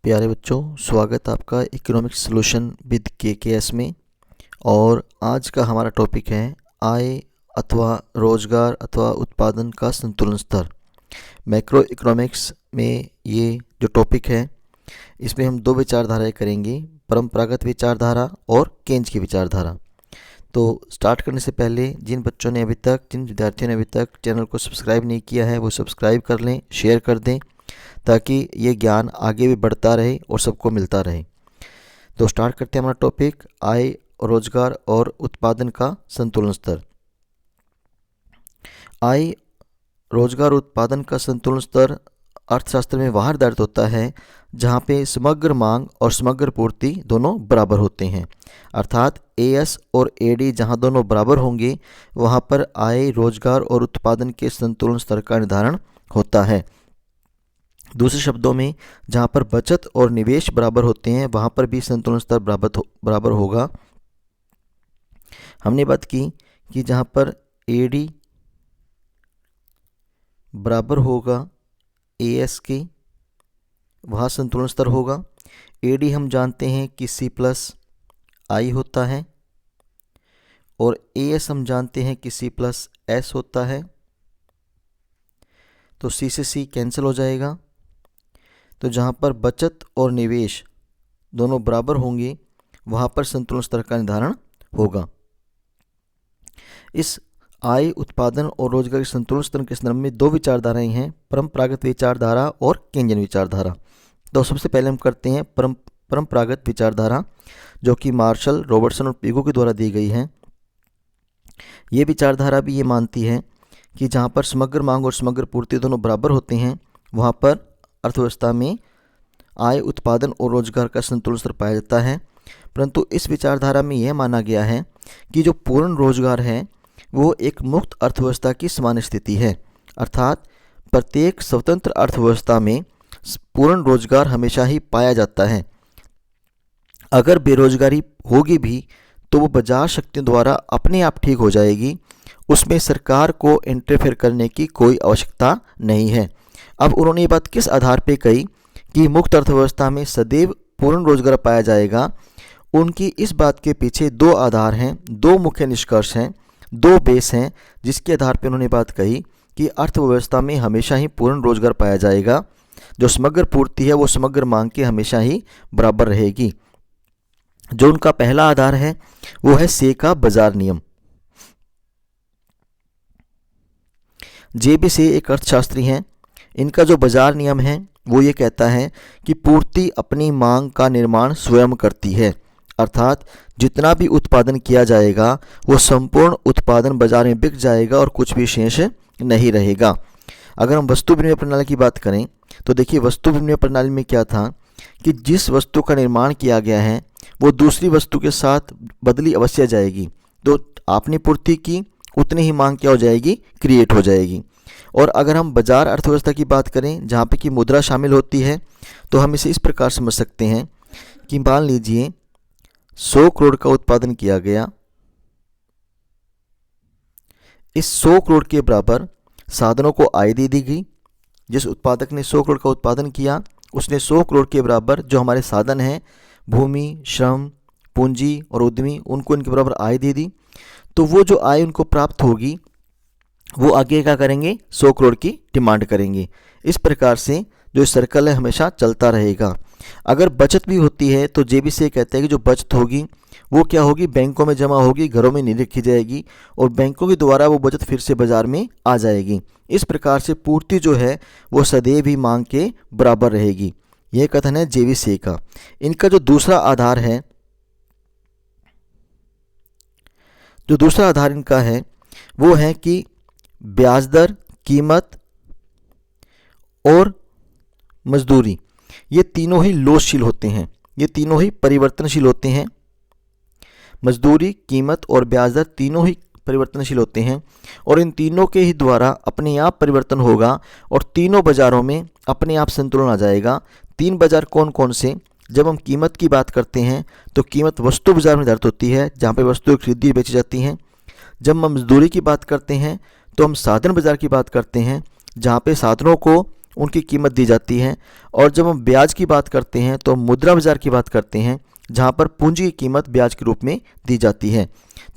प्यारे बच्चों, स्वागत है आपका इकोनॉमिक्स सॉल्यूशन विद केकेएस में। और आज का हमारा टॉपिक है आय अथवा रोजगार अथवा उत्पादन का संतुलन स्तर। मैक्रो इकोनॉमिक्स में ये जो टॉपिक है इसमें हम दो विचारधाराएं करेंगे, परंपरागत विचारधारा और केंज की विचारधारा। तो स्टार्ट करने से पहले जिन विद्यार्थियों ने अभी तक चैनल को सब्सक्राइब नहीं किया है वो सब्सक्राइब कर लें, शेयर कर दें, ताकि ये ज्ञान आगे भी बढ़ता रहे और सबको मिलता रहे। तो स्टार्ट करते हैं हमारा टॉपिक आय, रोजगार और उत्पादन का संतुलन स्तर। आय, रोजगार, उत्पादन का संतुलन स्तर अर्थशास्त्र में वहाँ निर्धारित होता है जहाँ पे समग्र मांग और समग्र पूर्ति दोनों बराबर होते हैं। अर्थात एएस और एडी जहाँ दोनों बराबर होंगे वहाँ पर आय, रोजगार और उत्पादन के संतुलन स्तर का निर्धारण होता है। दूसरे शब्दों में, जहाँ पर बचत और निवेश बराबर होते हैं वहाँ पर भी संतुलन स्तर बराबर होगा। हमने बात की कि जहाँ पर एडी बराबर होगा एएस के वहाँ संतुलन स्तर होगा। एडी हम जानते हैं कि सी प्लस आई होता है और एएस हम जानते हैं कि सी प्लस एस होता है। तो सी से सी कैंसिल हो जाएगा। तो जहाँ पर बचत और निवेश दोनों बराबर होंगे वहाँ पर संतुलन स्तर का निर्धारण होगा। इस आय, उत्पादन और रोजगार के संतुलन स्तर के संदर्भ में दो विचारधाराएं हैं, परंपरागत विचारधारा और केंद्रीय विचारधारा। तो सबसे पहले हम करते हैं परंपरागत विचारधारा, जो कि मार्शल, रॉबर्टसन और पिगो के द्वारा दी गई है। ये विचारधारा भी ये मानती है कि जहाँ पर समग्र मांग और समग्र पूर्ति दोनों बराबर होते हैं वहाँ पर अर्थव्यवस्था में आय, उत्पादन और रोजगार का संतुलन स्तर पाया जाता है। परंतु इस विचारधारा में यह माना गया है कि जो पूर्ण रोजगार है वो एक मुक्त अर्थव्यवस्था की समान स्थिति है। अर्थात प्रत्येक स्वतंत्र अर्थव्यवस्था में पूर्ण रोजगार हमेशा ही पाया जाता है। अगर बेरोजगारी होगी भी तो वो बाजार शक्तियों द्वारा अपने आप ठीक हो जाएगी, उसमें सरकार को इंटरफेयर करने की कोई आवश्यकता नहीं है। अब उन्होंने ये बात किस आधार पे कही कि मुक्त अर्थव्यवस्था में सदैव पूर्ण रोजगार पाया जाएगा? उनकी इस बात के पीछे दो आधार हैं, दो मुख्य निष्कर्ष हैं, दो बेस हैं, जिसके आधार पे उन्होंने बात कही कि अर्थव्यवस्था में हमेशा ही पूर्ण रोजगार पाया जाएगा। जो समग्र पूर्ति है वो समग्र मांग के हमेशा ही बराबर रहेगी। जो उनका पहला आधार है वो है से का बाजार नियम। जे.बी. से एक अर्थशास्त्री हैं। इनका जो बाजार नियम है वो ये कहता है कि पूर्ति अपनी मांग का निर्माण स्वयं करती है। अर्थात जितना भी उत्पादन किया जाएगा वो संपूर्ण उत्पादन बाजार में बिक जाएगा और कुछ भी शेष नहीं रहेगा। अगर हम वस्तु विनिमय प्रणाली की बात करें तो देखिए, वस्तु विनिमय प्रणाली में क्या था कि जिस वस्तु का निर्माण किया गया है वो दूसरी वस्तु के साथ बदली अवश्य जाएगी। तो आपने पूर्ति की उतनी ही मांग क्या हो जाएगी, क्रिएट हो जाएगी। और अगर हम बाजार अर्थव्यवस्था की बात करें जहाँ पे कि मुद्रा शामिल होती है तो हम इसे इस प्रकार समझ सकते हैं कि मान लीजिए 100 करोड़ का उत्पादन किया गया। इस 100 करोड़ के बराबर साधनों को आय दे दी गई। जिस उत्पादक ने 100 करोड़ का उत्पादन किया उसने 100 करोड़ के बराबर जो हमारे साधन हैं, भूमि, श्रम, पूंजी और उद्यमी, उनको इनके बराबर आय दे दी। तो वो जो आय उनको प्राप्त होगी वो आगे क्या करेंगे, 100 करोड़ की डिमांड करेंगे। इस प्रकार से जो सर्कल है हमेशा चलता रहेगा। अगर बचत भी होती है तो जेबी से कहते हैं कि जो बचत होगी वो क्या होगी, बैंकों में जमा होगी, घरों में नहीं रखी जाएगी और बैंकों के द्वारा वो बचत फिर से बाजार में आ जाएगी। इस प्रकार से पूर्ति जो है वो सदैव ही मांग के बराबर रहेगी। यह कथन है जेबी से का। इनका जो दूसरा आधार है, जो दूसरा आधार इनका है वो है कि ब्याज दर, कीमत और मजदूरी, ये तीनों ही लोचशील होते हैं, ये तीनों ही परिवर्तनशील होते हैं। मजदूरी, कीमत और ब्याज दर तीनों ही परिवर्तनशील होते हैं और इन तीनों के ही द्वारा अपने आप परिवर्तन होगा और तीनों बाजारों में अपने आप संतुलन आ जाएगा। तीन बाजार कौन कौन से? जब हम कीमत की बात करते हैं तो कीमत वस्तु बाजार में निर्धारित होती है जहाँ पे वस्तुएं खरीदी बेची जाती हैं। जब हम मजदूरी की बात करते हैं तो हम साधन बाजार की बात करते हैं जहाँ पे साधनों को उनकी कीमत दी जाती है। और जब हम ब्याज की बात करते हैं तो मुद्रा बाजार की बात करते हैं, जहाँ पर पूंजी की कीमत ब्याज के रूप में दी जाती है।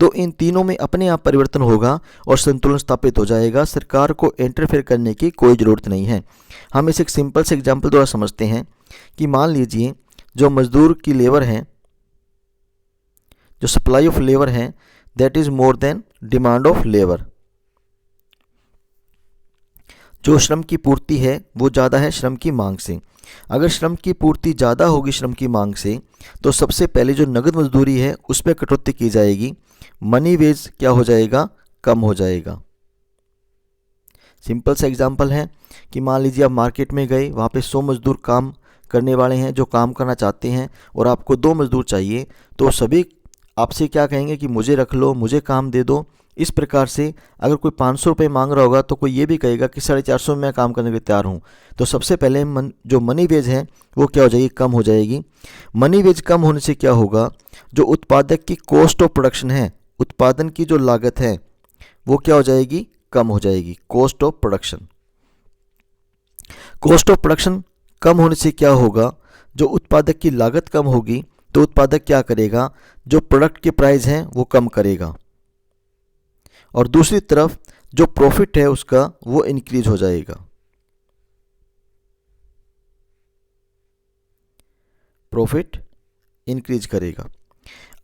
तो इन तीनों में अपने आप परिवर्तन होगा और संतुलन स्थापित हो जाएगा। सरकार को इंटरफेयर करने की कोई ज़रूरत नहीं है। हम इसे एक सिंपल से एग्जाम्पल द्वारा समझते हैं कि मान लीजिए जो मजदूर की लेबर है, जो सप्लाई ऑफ लेबर है, that is more than demand of labour. जो श्रम की पूर्ति है वो ज़्यादा है श्रम की मांग से। अगर श्रम की पूर्ति ज़्यादा होगी श्रम की मांग से तो सबसे पहले जो नगद मजदूरी है उसमें कटौती की जाएगी, मनी वेज क्या हो जाएगा, कम हो जाएगा। सिंपल सा एग्जांपल है कि मान लीजिए आप मार्केट में गए, वहाँ पे 100 मजदूर काम करने वाले हैं जो काम करना चाहते हैं और आपको 2 मजदूर चाहिए, तो सभी आपसे क्या कहेंगे कि मुझे रख लो, मुझे काम दे दो। इस प्रकार से अगर कोई 500 रुपये मांग रहा होगा तो कोई ये भी कहेगा कि 450 में मैं काम करने के लिए तैयार हूँ। तो सबसे पहले जो मनी वेज है वो क्या हो जाएगी, कम हो जाएगी। मनी वेज कम होने से क्या होगा, जो उत्पादक की कॉस्ट ऑफ प्रोडक्शन है, उत्पादन की जो लागत है वो क्या हो जाएगी, कम हो जाएगी। Cost of production, cost of production कम होने से क्या होगा, जो उत्पादक की लागत कम होगी तो उत्पादक क्या करेगा, जो प्रोडक्ट के प्राइस हैं वो कम करेगा और दूसरी तरफ जो प्रॉफिट है उसका वो इंक्रीज हो जाएगा। प्रॉफिट इंक्रीज करेगा।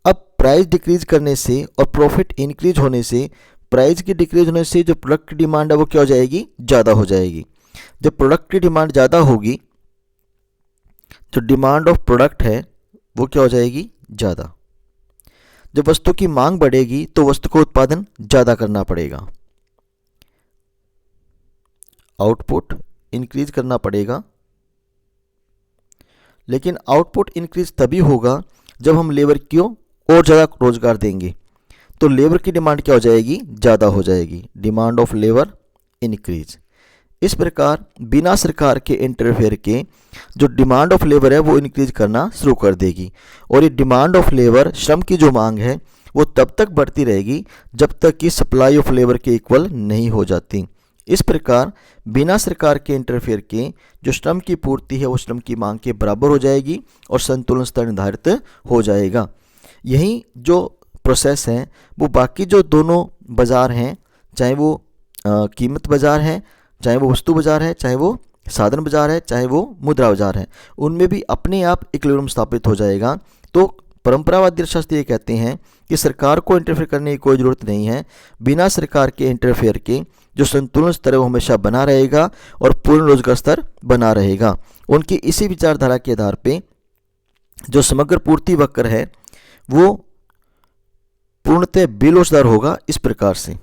अब प्राइस डिक्रीज करने से और प्रॉफिट इंक्रीज होने से, प्राइस की डिक्रीज होने से जो प्रोडक्ट की डिमांड है वो क्या हो जाएगी, ज़्यादा हो जाएगी। जब प्रोडक्ट की डिमांड ज़्यादा होगी, जो डिमांड ऑफ प्रोडक्ट है वो क्या हो जाएगी, ज़्यादा। जब वस्तु की मांग बढ़ेगी तो वस्तु को उत्पादन ज़्यादा करना पड़ेगा, आउटपुट इंक्रीज करना पड़ेगा। लेकिन आउटपुट इंक्रीज तभी होगा जब हम लेबर को और ज़्यादा रोजगार देंगे, तो लेबर की डिमांड क्या हो जाएगी, ज़्यादा हो जाएगी। Demand of labour increase. इस प्रकार बिना सरकार के इंटरफेयर के जो डिमांड ऑफ लेबर है वो इंक्रीज करना शुरू कर देगी और ये डिमांड ऑफ लेबर, श्रम की जो मांग है वो तब तक बढ़ती रहेगी जब तक कि सप्लाई ऑफ लेबर के इक्वल नहीं हो जाती। इस प्रकार बिना सरकार के इंटरफेयर के जो श्रम की पूर्ति है वो श्रम की मांग के बराबर हो जाएगी और संतुलन स्तर निर्धारित हो जाएगा। यही जो प्रोसेस है वो बाकी जो दोनों बाजार हैं, चाहे वो कीमत बाजार है, चाहे वो वस्तु बाजार है, चाहे वो साधन बाजार है, चाहे वो मुद्रा बाजार है, उनमें भी अपने आप इक्विलिब्रियम स्थापित हो जाएगा। तो परंपरावादी अर्थशास्त्री ये कहते हैं कि सरकार को इंटरफेयर करने की कोई ज़रूरत नहीं है। बिना सरकार के इंटरफेयर के जो संतुलन स्तर है वो हमेशा बना रहेगा और पूर्ण रोजगार स्तर बना रहेगा। उनकी इसी विचारधारा के आधार पे जो समग्र पूर्ति वक्र है वो पूर्णतः बेलोचदार होगा। इस प्रकार से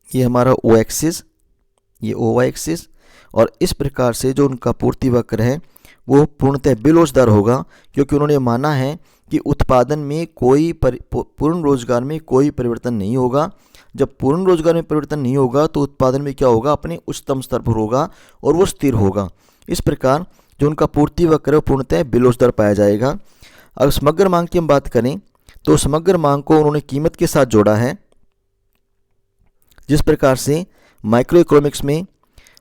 ये हमारा ओ एक्सिस, ये ओ वाई एक्सिस, और इस प्रकार से जो उनका पूर्ति वक्र है वो पूर्णतः बेलोचदार होगा, क्योंकि उन्होंने माना है कि उत्पादन में कोई पूर्ण रोजगार में कोई परिवर्तन नहीं होगा। जब पूर्ण रोजगार में परिवर्तन नहीं होगा तो उत्पादन में क्या होगा, अपने उच्चतम स्तर पर होगा और वो स्थिर होगा। इस प्रकार जो उनका पूर्ति वक्र है पूर्णतः बेलोचदार पाया जाएगा। अगर समग्र मांग की हम बात करें तो समग्र मांग को उन्होंने कीमत के साथ जोड़ा है। जिस प्रकार से माइक्रो इकोनॉमिक्स में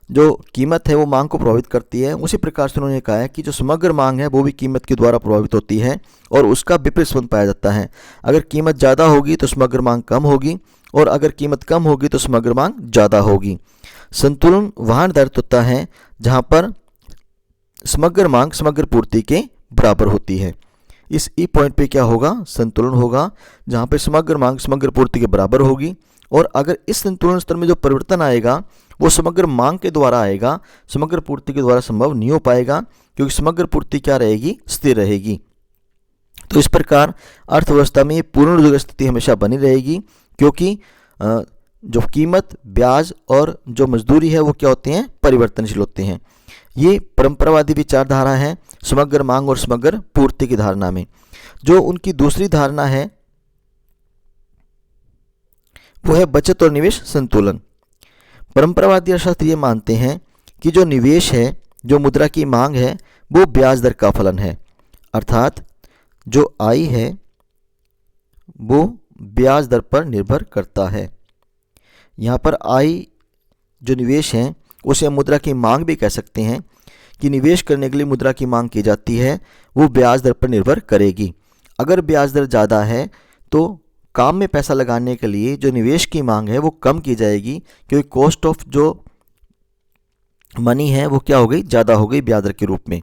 जो कीमत है वो मांग को प्रभावित करती है, उसी प्रकार से उन्होंने कहा है कि जो समग्र मांग है वो भी कीमत के द्वारा प्रभावित होती है और उसका विपरीत संबंध पाया जाता है। अगर कीमत ज़्यादा होगी तो समग्र मांग कम होगी और अगर कीमत कम होगी तो समग्र मांग ज़्यादा होगी। संतुलन वहाँ निर्धारित होता है जहाँ पर समग्र मांग समग्र पूर्ति के बराबर होती है। इस ई पॉइंट पे क्या होगा, संतुलन होगा, जहाँ पे समग्र मांग समग्र पूर्ति के बराबर होगी। और अगर इस संतुलन स्तर में जो परिवर्तन आएगा वो समग्र मांग के द्वारा आएगा, समग्र पूर्ति के द्वारा संभव नहीं हो पाएगा, क्योंकि समग्र पूर्ति क्या रहेगी, स्थिर रहेगी। तो इस प्रकार अर्थव्यवस्था में पूर्ण रोजगार स्थिति हमेशा बनी रहेगी, क्योंकि जो कीमत, ब्याज और जो मजदूरी है वो क्या होते हैं, परिवर्तनशील होते हैं। ये परंपरावादी विचारधारा है समग्र मांग और समग्र पूर्ति की धारणा में। जो उनकी दूसरी धारणा है वो है बचत और निवेश संतुलन। परंपरावादी अर्थशास्त्री ये मानते हैं कि जो निवेश है, जो मुद्रा की मांग है, वो ब्याज दर का फलन है, अर्थात जो आय है वो ब्याज दर पर निर्भर करता है। यहाँ पर आय जो निवेश हैं उसे हम मुद्रा की मांग भी कह सकते हैं कि निवेश करने के लिए मुद्रा की मांग की जाती है, वो ब्याज दर पर निर्भर करेगी। अगर ब्याज दर ज़्यादा है तो काम में पैसा लगाने के लिए जो निवेश की मांग है वो कम की जाएगी, क्योंकि कॉस्ट ऑफ जो मनी है वो क्या हो गई, ज़्यादा हो गई ब्याज दर के रूप में।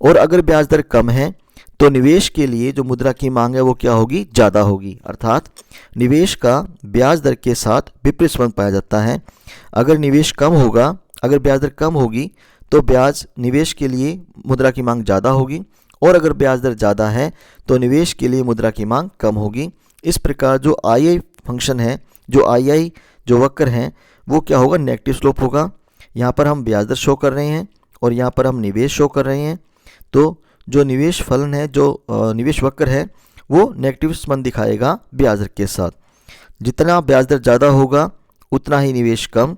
और अगर ब्याज दर कम है तो निवेश के लिए जो मुद्रा की मांग है वो क्या होगी, ज़्यादा होगी। अर्थात निवेश का ब्याज दर के साथ विपरीत संबंध पाया जाता है। अगर निवेश कम होगा, अगर ब्याज दर कम होगी तो ब्याज निवेश के लिए मुद्रा की मांग ज़्यादा होगी, और अगर ब्याज दर ज़्यादा है तो निवेश के लिए मुद्रा की मांग कम होगी। इस प्रकार जो आई फंक्शन है, जो आई जो वक्र हैं वो क्या होगा, नेगेटिव स्लोप होगा। यहाँ पर हम ब्याज दर शो कर रहे हैं और यहाँ पर हम निवेश शो कर रहे हैं, तो जो निवेश फलन है, जो निवेश वक्र है वो नेगेटिव संबंध दिखाएगा ब्याज दर के साथ। जितना ब्याज दर ज़्यादा होगा उतना ही निवेश कम,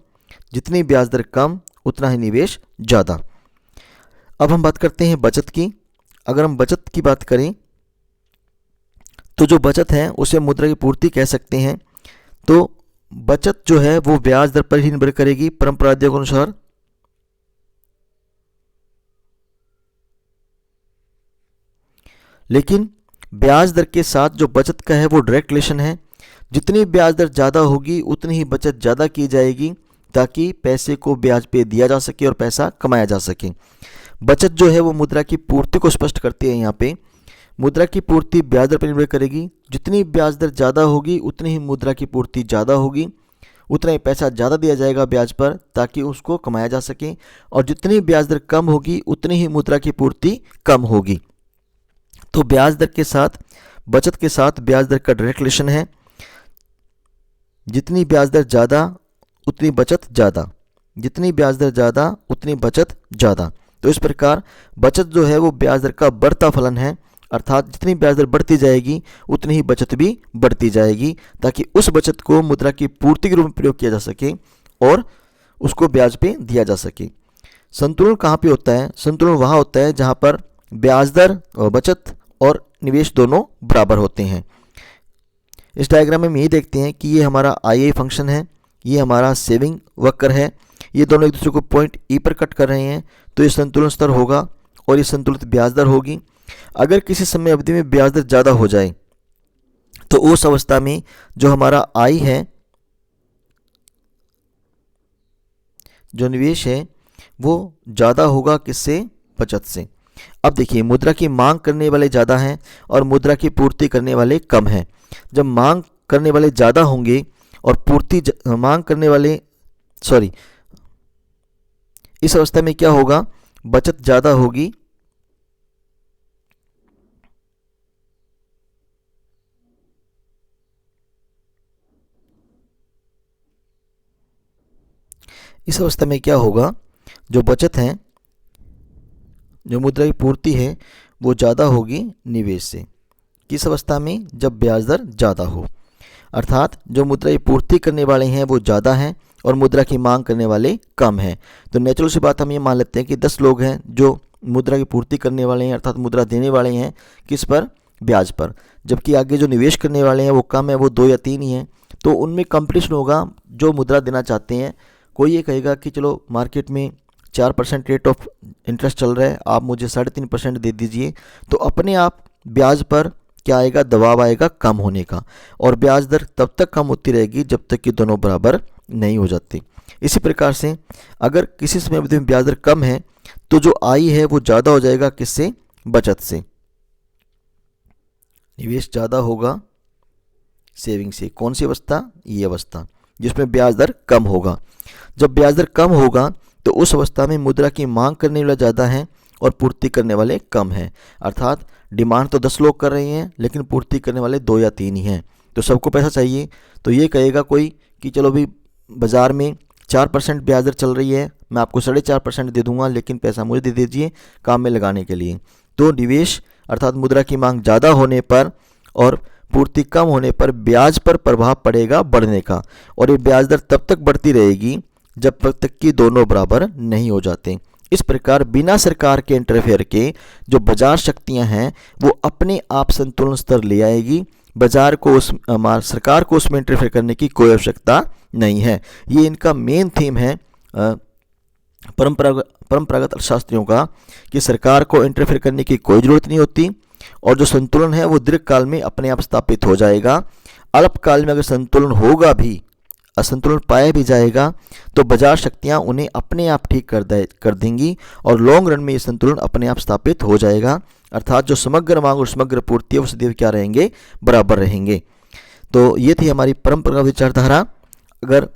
जितनी ब्याज दर कम उतना ही निवेश ज़्यादा। अब हम बात करते हैं बचत की। अगर हम बचत की बात करें तो जो बचत है उसे मुद्रा की पूर्ति कह सकते हैं। तो बचत जो है वो ब्याज दर पर ही निर्भर करेगी परंपरा के अनुसार। लेकिन ब्याज दर के साथ जो बचत का है वो डायरेक्ट रिलेशन है। जितनी ब्याज दर ज़्यादा होगी उतनी ही बचत ज़्यादा की जाएगी, ताकि पैसे को ब्याज पे दिया जा सके और पैसा कमाया जा सके। बचत जो है वो मुद्रा की पूर्ति को स्पष्ट करती है। यहाँ पे मुद्रा की पूर्ति ब्याज दर पर निर्भर करेगी। जितनी ब्याज दर ज़्यादा होगी उतनी ही मुद्रा की पूर्ति ज़्यादा होगी, उतना ही पैसा ज़्यादा दिया जाएगा ब्याज पर ताकि उसको कमाया जा सके। और जितनी ब्याज दर कम होगी उतनी ही मुद्रा की पूर्ति कम होगी। तो ब्याज दर के साथ बचत के साथ ब्याज दर का डायरेक्ट रिलेशन है। जितनी ब्याज दर ज़्यादा उतनी बचत ज़्यादा, जितनी ब्याज दर ज़्यादा उतनी बचत ज़्यादा। तो इस प्रकार बचत जो है वो ब्याज दर का बढ़ता फलन है। अर्थात जितनी ब्याज दर बढ़ती जाएगी उतनी ही बचत भी बढ़ती जाएगी, ताकि उस बचत को मुद्रा की पूर्ति के रूप में प्रयोग किया जा सके और उसको ब्याज पे दिया जा सके। संतुलन कहाँ पे होता है? संतुलन वहाँ होता है जहाँ पर ब्याज दर और बचत और निवेश दोनों बराबर होते हैं। इस डायग्राम में हम यही देखते हैं कि ये हमारा आई फंक्शन है, ये हमारा सेविंग वक्र है, ये दोनों एक दूसरे को पॉइंट ई पर कट कर रहे हैं, तो ये संतुलन स्तर होगा और ये संतुलित ब्याज दर होगी। अगर किसी समय अवधि में ब्याज दर ज़्यादा हो जाए तो उस अवस्था में जो हमारा आई है, जो निवेश है, वो ज़्यादा होगा किससे? बचत से। अब देखिए मुद्रा की मांग करने वाले ज़्यादा हैं और मुद्रा की पूर्ति करने वाले कम हैं। जब मांग करने वाले ज़्यादा होंगे और पूर्ति मांग करने वाले इस अवस्था में क्या होगा? बचत ज़्यादा होगी इस अवस्था में क्या होगा? जो बचत है, जो मुद्रा की पूर्ति है, वो ज़्यादा होगी निवेश से। किस अवस्था में? जब ब्याज दर ज़्यादा हो। अर्थात जो मुद्रा की पूर्ति करने वाले हैं वो ज़्यादा हैं और मुद्रा की मांग करने वाले कम हैं। तो नेचुरल सी बात हम ये मान लेते हैं कि 10 लोग हैं जो मुद्रा की पूर्ति करने वाले हैं, अर्थात मुद्रा देने वाले हैं। किस पर? ब्याज पर। जबकि आगे जो निवेश करने वाले हैं वो कम है, वो 2 या 3 ही हैं। तो उनमें कंपटीशन होगा जो मुद्रा देना चाहते हैं। कोई ये कहेगा कि चलो मार्केट में 4% रेट ऑफ इंटरेस्ट चल रहा है, आप मुझे 3.5% दे दीजिए। तो अपने आप ब्याज पर क्या आएगा? दबाव आएगा कम होने का, और ब्याज दर तब तक कम होती रहेगी जब तक कि दोनों बराबर नहीं हो जाती। इसी प्रकार से अगर किसी समय अवधि में ब्याज दर कम है तो जो आई है वो ज़्यादा हो जाएगा किससे? बचत से। निवेश ज़्यादा होगा सेविंग से। कौन सी अवस्था? ये अवस्था जिसमें ब्याज दर कम होगा। जब ब्याज दर कम होगा तो उस अवस्था में मुद्रा की मांग करने वाले ज़्यादा हैं और पूर्ति करने वाले कम हैं। अर्थात डिमांड तो 10 लोग कर रहे हैं लेकिन पूर्ति करने वाले 2 या 3 ही हैं। तो सबको पैसा चाहिए। तो ये कहेगा कोई कि चलो भाई बाज़ार में 4% ब्याज दर चल रही है, मैं आपको 4.5% दे दूंगा, लेकिन पैसा मुझे दे दीजिए काम में लगाने के लिए। तो निवेश अर्थात मुद्रा की मांग ज़्यादा होने पर और पूर्ति कम होने पर ब्याज पर प्रभाव पड़ेगा बढ़ने का, और ये ब्याज दर तब तक बढ़ती रहेगी जब तक कि दोनों बराबर नहीं हो जाते। इस प्रकार बिना सरकार के इंटरफेयर के जो बाजार शक्तियां हैं वो अपने आप संतुलन स्तर ले आएगी। बाजार को सरकार को उसमें इंटरफेयर करने की कोई आवश्यकता नहीं है। ये इनका मेन थीम है परंपरागत अर्थशास्त्रियों का कि सरकार को इंटरफेयर करने की कोई ज़रूरत नहीं होती और जो संतुलन है वो दीर्घकाल में अपने आप स्थापित हो जाएगा। अल्पकाल में अगर संतुलन होगा भी, असंतुलन पाया भी जाएगा, तो बाजार शक्तियां उन्हें अपने आप ठीक कर देंगी और लॉन्ग रन में ये संतुलन अपने आप स्थापित हो जाएगा। अर्थात जो समग्र मांग और समग्र पूर्ति है वो सदैव क्या रहेंगे, बराबर रहेंगे। तो ये थी हमारी परंपरागत विचारधारा। अगर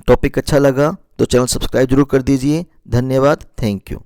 टॉपिक अच्छा लगा तो चैनल सब्सक्राइब जरूर कर दीजिए। धन्यवाद, थैंक यू।